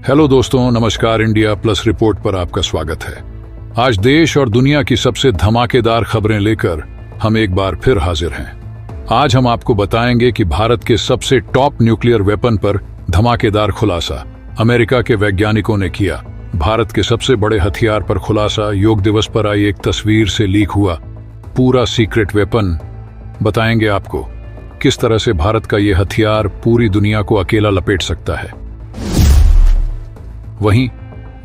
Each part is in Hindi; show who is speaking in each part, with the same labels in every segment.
Speaker 1: हेलो दोस्तों, नमस्कार। इंडिया प्लस रिपोर्ट पर आपका स्वागत है। आज देश और दुनिया की सबसे धमाकेदार खबरें लेकर हम एक बार फिर हाजिर हैं। आज हम आपको बताएंगे कि भारत के सबसे टॉप न्यूक्लियर वेपन पर धमाकेदार खुलासा अमेरिका के वैज्ञानिकों ने किया। भारत के सबसे बड़े हथियार पर खुलासा, योग दिवस पर आई एक तस्वीर से लीक हुआ पूरा सीक्रेट वेपन। बताएंगे आपको किस तरह से भारत का यह हथियार पूरी दुनिया को अकेला लपेट सकता है। वहीं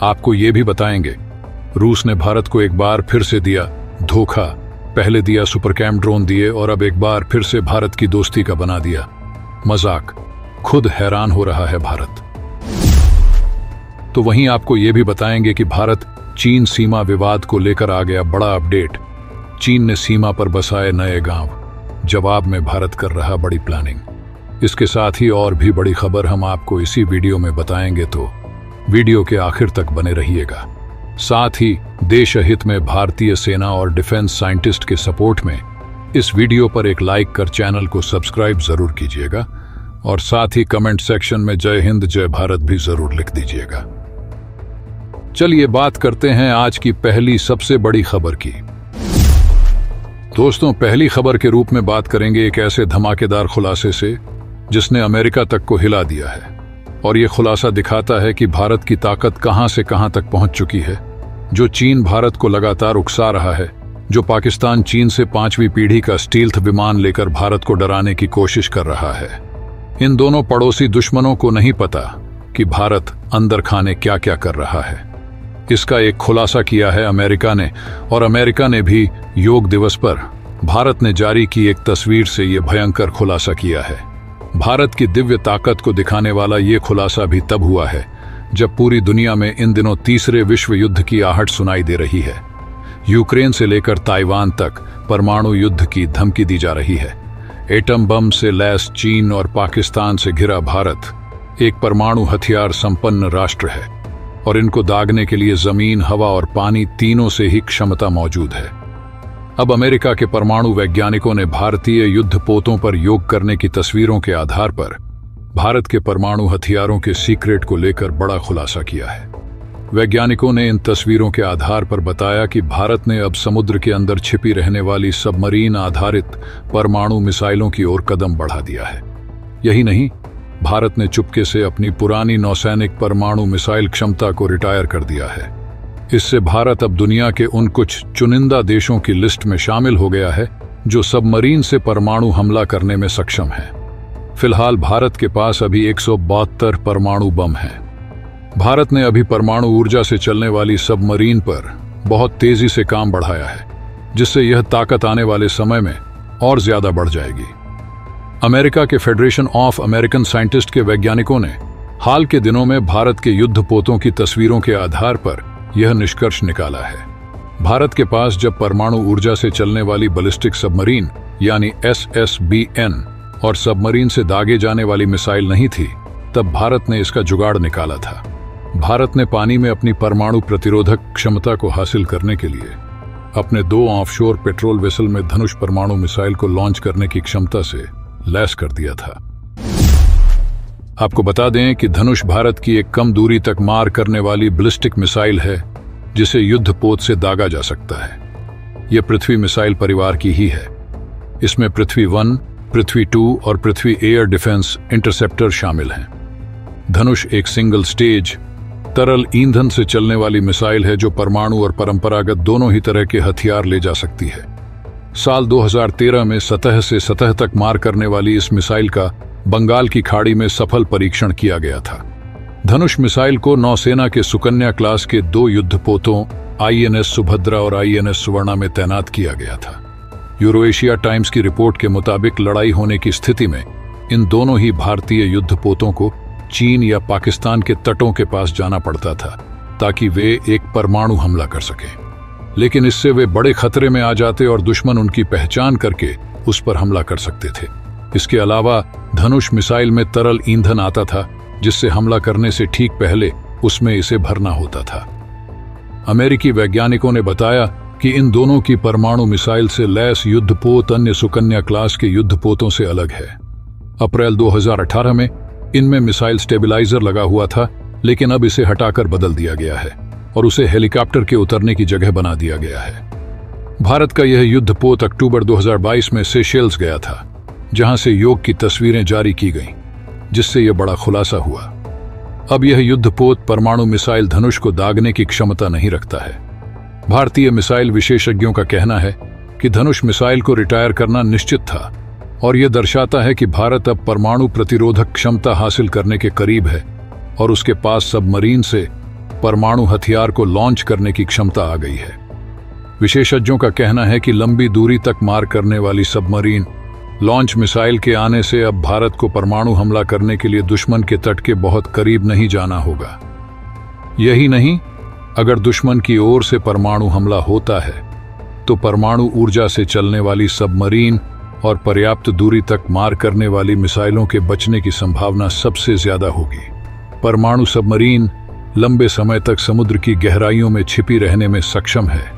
Speaker 1: आपको ये भी बताएंगे रूस ने भारत को एक बार फिर से दिया धोखा। पहले दिया सुपरकैम ड्रोन दिए और अब एक बार फिर से भारत की दोस्ती का बना दिया मजाक। खुद हैरान हो रहा है भारत। तो वहीं आपको ये भी बताएंगे कि भारत चीन सीमा विवाद को लेकर आ गया बड़ा अपडेट। चीन ने सीमा पर बसाए नए गांव, जवाब में भारत कर रहा बड़ी प्लानिंग। इसके साथ ही और भी बड़ी खबर हम आपको इसी वीडियो में बताएंगे, तो वीडियो के आखिर तक बने रहिएगा। साथ ही देश हित में भारतीय सेना और डिफेंस साइंटिस्ट के सपोर्ट में इस वीडियो पर एक लाइक कर चैनल को सब्सक्राइब जरूर कीजिएगा और साथ ही कमेंट सेक्शन में जय हिंद जय भारत भी जरूर लिख दीजिएगा। चलिए बात करते हैं आज की पहली सबसे बड़ी खबर की। दोस्तों, पहली खबर के रूप में बात करेंगे एक ऐसे धमाकेदार खुलासे से जिसने अमेरिका तक को हिला दिया है। और ये खुलासा दिखाता है कि भारत की ताकत कहां से कहां तक पहुंच चुकी है। जो चीन भारत को लगातार उकसा रहा है, जो पाकिस्तान चीन से 5वीं पीढ़ी का स्टील्थ विमान लेकर भारत को डराने की कोशिश कर रहा है। इन दोनों पड़ोसी दुश्मनों को नहीं पता कि भारत अंदर खाने क्या क्या कर रहा है। इसका एक खुलासा किया है अमेरिका ने, और अमेरिका ने भी योग दिवस पर भारत ने जारी की एक तस्वीर से यह भयंकर खुलासा किया है। भारत की दिव्य ताकत को दिखाने वाला ये खुलासा भी तब हुआ है जब पूरी दुनिया में इन दिनों तीसरे विश्व युद्ध की आहट सुनाई दे रही है। यूक्रेन से लेकर ताइवान तक परमाणु युद्ध की धमकी दी जा रही है। एटम बम से लैस चीन और पाकिस्तान से घिरा भारत एक परमाणु हथियार संपन्न राष्ट्र है और इनको दागने के लिए जमीन, हवा और पानी तीनों से ही क्षमता मौजूद है। अब अमेरिका के परमाणु वैज्ञानिकों ने भारतीय युद्धपोतों पर योग करने की तस्वीरों के आधार पर भारत के परमाणु हथियारों के सीक्रेट को लेकर बड़ा खुलासा किया है। वैज्ञानिकों ने इन तस्वीरों के आधार पर बताया कि भारत ने अब समुद्र के अंदर छिपी रहने वाली सबमरीन आधारित परमाणु मिसाइलों की ओर कदम बढ़ा दिया है। यही नहीं, भारत ने चुपके से अपनी पुरानी नौसैनिक परमाणु मिसाइल क्षमता को रिटायर कर दिया है। इससे भारत अब दुनिया के उन कुछ चुनिंदा देशों की लिस्ट में शामिल हो गया है जो सबमरीन से परमाणु हमला करने में सक्षम है। फिलहाल भारत के पास अभी 172 परमाणु बम हैं। भारत ने अभी परमाणु ऊर्जा से चलने वाली सबमरीन पर बहुत तेजी से काम बढ़ाया है, जिससे यह ताकत आने वाले समय में और ज्यादा बढ़ जाएगी। अमेरिका के फेडरेशन ऑफ अमेरिकन साइंटिस्ट के वैज्ञानिकों ने हाल के दिनों में भारत के युद्धपोतों की तस्वीरों के आधार पर यह निष्कर्ष निकाला है। भारत के पास जब परमाणु ऊर्जा से चलने वाली बैलिस्टिक सबमरीन यानी SSBN और सबमरीन से दागे जाने वाली मिसाइल नहीं थी, तब भारत ने इसका जुगाड़ निकाला था। भारत ने पानी में अपनी परमाणु प्रतिरोधक क्षमता को हासिल करने के लिए अपने 2 ऑफशोर पेट्रोल वेसल में धनुष परमाणु मिसाइल को लॉन्च करने की क्षमता से लैस कर दिया था। आपको बता दें कि धनुष भारत की एक कम दूरी तक मार करने वाली बैलिस्टिक मिसाइल है जिसे युद्धपोत से दागा जा सकता है। यह पृथ्वी मिसाइल परिवार की ही है। इसमें पृथ्वी 1, पृथ्वी 2 और पृथ्वी एयर डिफेंस इंटरसेप्टर शामिल हैं। धनुष एक सिंगल स्टेज तरल ईंधन से चलने वाली मिसाइल है जो परमाणु और परंपरागत दोनों ही तरह के हथियार ले जा सकती है। साल 2013 में सतह से सतह तक मार करने वाली इस मिसाइल का बंगाल की खाड़ी में सफल परीक्षण किया गया था। धनुष मिसाइल को नौसेना के सुकन्या क्लास के 2 युद्धपोतों INS सुभद्रा और INS सुवर्णा में तैनात किया गया था। यूरोएशिया टाइम्स की रिपोर्ट के मुताबिक लड़ाई होने की स्थिति में इन दोनों ही भारतीय युद्धपोतों को चीन या पाकिस्तान के तटों के पास जाना पड़ता था ताकि वे एक परमाणु हमला कर सकें। लेकिन इससे वे बड़े खतरे में आ जाते और दुश्मन उनकी पहचान करके उस पर हमला कर सकते थे। इसके अलावा धनुष मिसाइल में तरल ईंधन आता था जिससे हमला करने से ठीक पहले उसमें इसे भरना होता था। अमेरिकी वैज्ञानिकों ने बताया कि इन दोनों की परमाणु मिसाइल से लैस युद्धपोत अन्य सुकन्या क्लास के युद्धपोतों से अलग है। अप्रैल 2018 में इनमें मिसाइल स्टेबिलाइजर लगा हुआ था लेकिन अब इसे हटाकर बदल दिया गया है और उसे हेलीकॉप्टर के उतरने की जगह बना दिया गया है। भारत का यह युद्धपोत अक्टूबर 2022 में सेशेल्स गया था, जहां से योग की तस्वीरें जारी की गईं, जिससे यह बड़ा खुलासा हुआ। अब यह युद्धपोत परमाणु मिसाइल धनुष को दागने की क्षमता नहीं रखता है। भारतीय मिसाइल विशेषज्ञों का कहना है कि धनुष मिसाइल को रिटायर करना निश्चित था और यह दर्शाता है कि भारत अब परमाणु प्रतिरोधक क्षमता हासिल करने के करीब है और उसके पास सबमरीन से परमाणु हथियार को लॉन्च करने की क्षमता आ गई है। विशेषज्ञों का कहना है कि लंबी दूरी तक मार करने वाली सबमरीन लॉन्च मिसाइल के आने से अब भारत को परमाणु हमला करने के लिए दुश्मन के तट के बहुत करीब नहीं जाना होगा। यही नहीं, अगर दुश्मन की ओर से परमाणु हमला होता है तो परमाणु ऊर्जा से चलने वाली सबमरीन और पर्याप्त दूरी तक मार करने वाली मिसाइलों के बचने की संभावना सबसे ज्यादा होगी। परमाणु सबमरीन लंबे समय तक समुद्र की गहराइयों में छिपी रहने में सक्षम है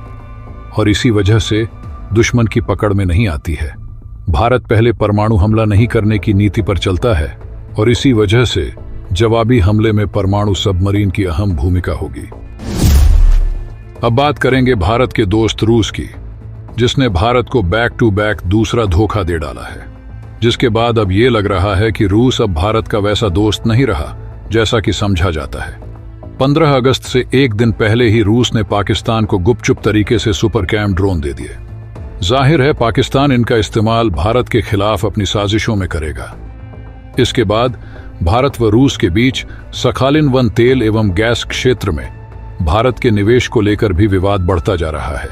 Speaker 1: और इसी वजह से दुश्मन की पकड़ में नहीं आती है। भारत पहले परमाणु हमला नहीं करने की नीति पर चलता है और इसी वजह से जवाबी हमले में परमाणु सबमरीन की अहम भूमिका होगी। अब बात करेंगे भारत के दोस्त रूस की, जिसने भारत को बैक टू बैक दूसरा धोखा दे डाला है, जिसके बाद अब ये लग रहा है कि रूस अब भारत का वैसा दोस्त नहीं रहा जैसा कि समझा जाता है। 15 अगस्त से एक दिन पहले ही रूस ने पाकिस्तान को गुपचुप तरीके से सुपर कैम ड्रोन दे दिए। जाहिर है पाकिस्तान इनका इस्तेमाल भारत के खिलाफ अपनी साजिशों में करेगा। इसके बाद भारत व रूस के बीच सखालिन-1 तेल एवं गैस क्षेत्र में भारत के निवेश को लेकर भी विवाद बढ़ता जा रहा है।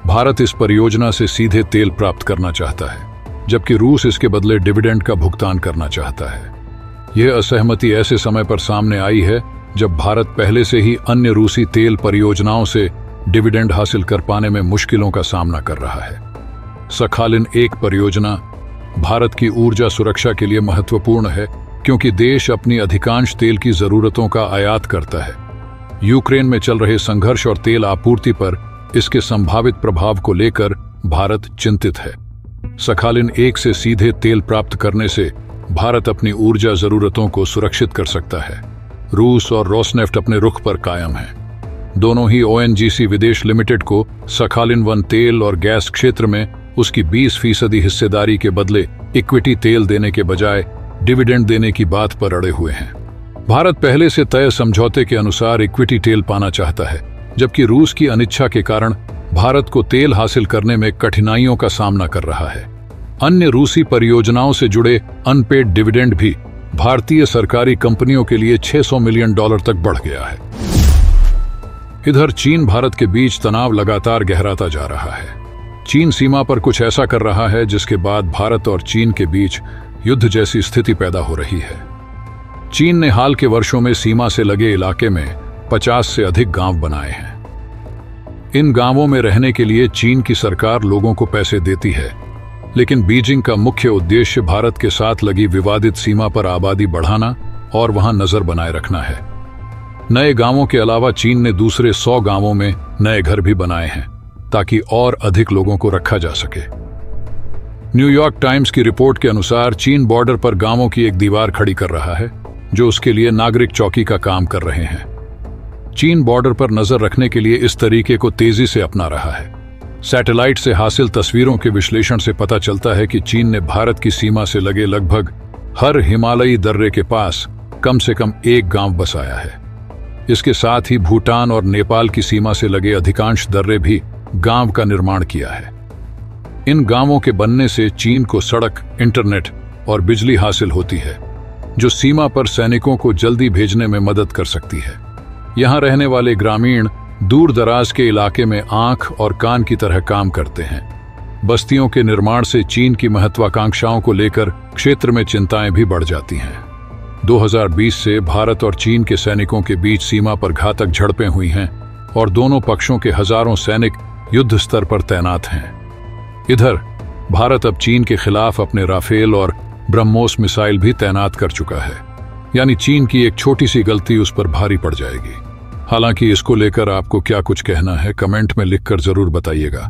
Speaker 1: भारत इस परियोजना से सीधे तेल प्राप्त करना चाहता है, जबकि रूस इसके बदले डिविडेंड का भुगतान करना चाहता है। यह असहमति ऐसे समय पर सामने आई है जब भारत पहले से ही अन्य रूसी तेल परियोजनाओं से डिविडेंड हासिल कर पाने में मुश्किलों का सामना कर रहा है। सखालिन-1 परियोजना भारत की ऊर्जा सुरक्षा के लिए महत्वपूर्ण है, क्योंकि देश अपनी अधिकांश तेल की जरूरतों का आयात करता है। यूक्रेन में चल रहे संघर्ष और तेल आपूर्ति पर इसके संभावित प्रभाव को लेकर भारत चिंतित है। सखालिन-1 से सीधे तेल प्राप्त करने से भारत अपनी ऊर्जा जरूरतों को सुरक्षित कर सकता है। रूस और रोसनेफ्ट अपने रुख पर कायम हैं। दोनों ही ONGC विदेश लिमिटेड को सखालिन-1 तेल और गैस क्षेत्र में उसकी 20% हिस्सेदारी के बदले इक्विटी तेल देने के बजाय डिविडेंड देने की बात पर अड़े हुए हैं। भारत पहले से तय समझौते के अनुसार इक्विटी तेल पाना चाहता है, जबकि रूस की अनिच्छा के कारण भारत को तेल हासिल करने में कठिनाइयों का सामना कर रहा है। अन्य रूसी परियोजनाओं से जुड़े अनपेड डिविडेंड भी भारतीय सरकारी कंपनियों के लिए $600 मिलियन तक बढ़ गया है। इधर चीन भारत के बीच तनाव लगातार गहराता जा रहा है। चीन सीमा पर कुछ ऐसा कर रहा है जिसके बाद भारत और चीन के बीच युद्ध जैसी स्थिति पैदा हो रही है। चीन ने हाल के वर्षों में सीमा से लगे इलाके में 50 से अधिक गांव बनाए हैं। इन गांवों में रहने के लिए चीन की सरकार लोगों को पैसे देती है, लेकिन बीजिंग का मुख्य उद्देश्य भारत के साथ लगी विवादित सीमा पर आबादी बढ़ाना और वहां नजर बनाए रखना है। नए गांवों के अलावा चीन ने दूसरे 100 गांवों में नए घर भी बनाए हैं ताकि और अधिक लोगों को रखा जा सके। न्यूयॉर्क टाइम्स की रिपोर्ट के अनुसार चीन बॉर्डर पर गांवों की एक दीवार खड़ी कर रहा है, जो उसके लिए नागरिक चौकी का काम कर रहे हैं। चीन बॉर्डर पर नजर रखने के लिए इस तरीके को तेजी से अपना रहा है। सैटेलाइट से हासिल तस्वीरों के विश्लेषण से पता चलता है कि चीन ने भारत की सीमा से लगे लगभग हर हिमालयी दर्रे के पास कम से कम एक गांव बसाया है। इसके साथ ही भूटान और नेपाल की सीमा से लगे अधिकांश दर्रे भी गांव का निर्माण किया है। इन गांवों के बनने से चीन को सड़क, इंटरनेट और बिजली हासिल होती है, जो सीमा पर सैनिकों को जल्दी भेजने में मदद कर सकती है। यहाँ रहने वाले ग्रामीण दूर दराज के इलाके में आंख और कान की तरह काम करते हैं। बस्तियों के निर्माण से चीन की महत्वाकांक्षाओं को लेकर क्षेत्र में चिंताएं भी बढ़ जाती हैं। 2020 से भारत और चीन के सैनिकों के बीच सीमा पर घातक झड़पें हुई हैं और दोनों पक्षों के हजारों सैनिक युद्ध स्तर पर तैनात हैं। इधर भारत अब चीन के खिलाफ अपने राफेल और ब्रह्मोस मिसाइल भी तैनात कर चुका है, यानी चीन की एक छोटी सी गलती उस पर भारी पड़ जाएगी। हालांकि इसको लेकर आपको क्या कुछ कहना है, कमेंट में लिखकर जरूर बताइएगा।